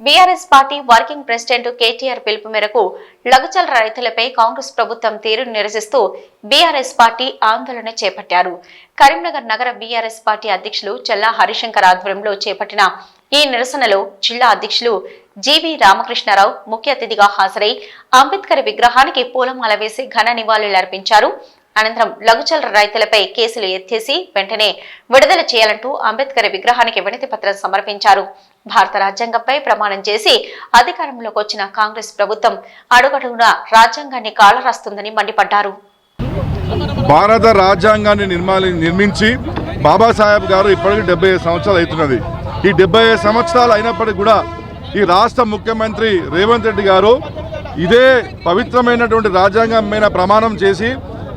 BRS party working president KTR పిలుపు మేరకు లగచల రైతులపై కాంగ్రెస్ ప్రభుత్వం తీరును నిరసిస్తూ బీఆర్ఎస్ పార్టీ ఆందోళన చేపట్టారు. కరీంనగర్ నగర బీఆర్ఎస్ పార్టీ అధ్యక్షులు చల్లా హరిశంకర్ ఆధ్వర్యంలో చేపట్టిన ఈ నిరసనలో జిల్లా అధ్యక్షులు జీవి రామకృష్ణారావు ముఖ్య అతిథిగా హాజరై అంబేద్కర్ విగ్రహానికి పూలమాల వేసి ఘన నివాళులర్పించారు. అనంతరం లఘుచల రైతులపై కేసులు ఎత్తేసి వెంటనే విడుదల చేయాలంటూ అంబేద్కర్ విగ్రహానికి వినతి పత్రం సమర్పించారు. భారత రాజ్యాంగంపై ప్రమాణం చేసి అధికారంలోకి వచ్చిన కాంగ్రెస్ ప్రభుత్వం అడుగడుగునా రాజ్యాంగాన్ని కాలరాస్తుందని మండిపడ్డారు. భారత రాజ్యాంగాన్ని నిర్మించి బాబాసాహెబ్ గారు ఇప్పటికీ 75 సంవత్సరాలు అవుతున్నది. ఈ 75 సంవత్సరాలు అయినప్పటికీ కూడా ఈ రాష్ట్ర ముఖ్యమంత్రి రేవంత్ రెడ్డి గారు ఇదే పవిత్రమైనటువంటి రాజ్యాంగం మీద ప్రమాణం చేసి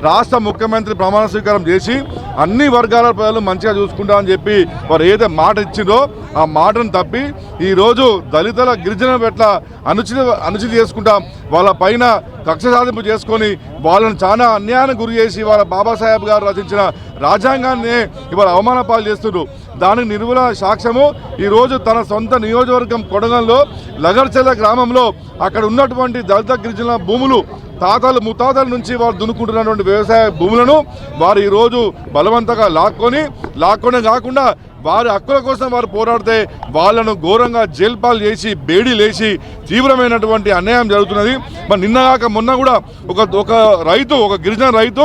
రాష్ట్ర ముఖ్యమంత్రి ప్రమాణ స్వీకారం చేసి అన్ని వర్గాల ప్రజలు మంచిగా చూసుకుంటామని చెప్పి వారు ఏదైతే మాట ఇచ్చిందో ఆ మాటను తప్పి ఈరోజు దళితుల గిరిజనుల పట్ల అనుచిత చేసుకుంటాం, వాళ్ళ పైన కక్ష సాధింపు చేసుకొని వాళ్ళని చాలా అన్యాయానికి గురి చేసి వాళ్ళ బాబాసాహెబ్ గారు రచించిన రాజ్యాంగాన్ని ఇవాళ అవమాన పాలు చేస్తున్నారు. దానికి నిర్మూల సాక్ష్యము ఈరోజు తన సొంత నియోజకవర్గం కొడంగల్లో లగర్చెల గ్రామంలో అక్కడ ఉన్నటువంటి దళిత గిరిజనుల భూములు తాతలు ముత్తాతల నుంచి వారు దున్నుకుంటున్నటువంటి వ్యవసాయ భూములను వారు ఈరోజు బలవంతంగా లాక్కొనే కాకుండా వారి హక్కుల కోసం వారు పోరాడితే వాళ్ళను ఘోరంగా జైలు పాలు చేసి బేడీలేసి తీవ్రమైనటువంటి అన్యాయం జరుగుతున్నది. మరి నిన్నగాక మొన్న కూడా ఒక గిరిజన రైతు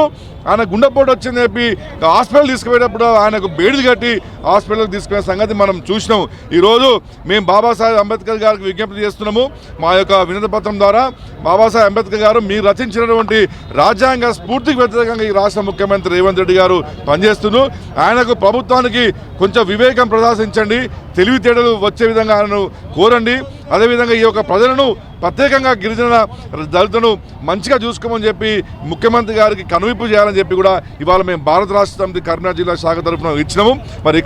ఆయన గుండెపోటు వచ్చింది చెప్పి హాస్పిటల్ తీసుకుపోయేటప్పుడు ఆయనకు బేడీలు కట్టి హాస్పిటల్కి తీసుకునే సంగతి మనం చూసినాం. ఈరోజు మేము బాబాసాహెబ్ అంబేద్కర్ గారికి విజ్ఞప్తి చేస్తున్నాము. మా యొక్క వినతి పత్రం ద్వారా బాబాసాహెబ్ అంబేద్కర్ గారు మీరు రచించినటువంటి రాజ్యాంగ స్ఫూర్తికి వ్యతిరేకంగా ఈ రాష్ట్ర ముఖ్యమంత్రి రేవంత్ రెడ్డి గారు పనిచేస్తున్నారు. ఆయనకు ప్రభుత్వానికి కొంచెం వివేకం ప్రదర్శించండి, తెలివితేటలు వచ్చే విధంగా ఆయనను కోరండి. అదేవిధంగా ఈ యొక్క ప్రజలను ప్రత్యేకంగా గిరిజన దళితులను మంచిగా చూసుకోమని చెప్పి ముఖ్యమంత్రి గారికి కనువిప్పు చేయాలని చెప్పి కూడా ఇవాళ మేము భారత రాష్ట్ర సమితి కరీంనగర్ జిల్లా శాఖ తరఫున ఇచ్చినాము. మరి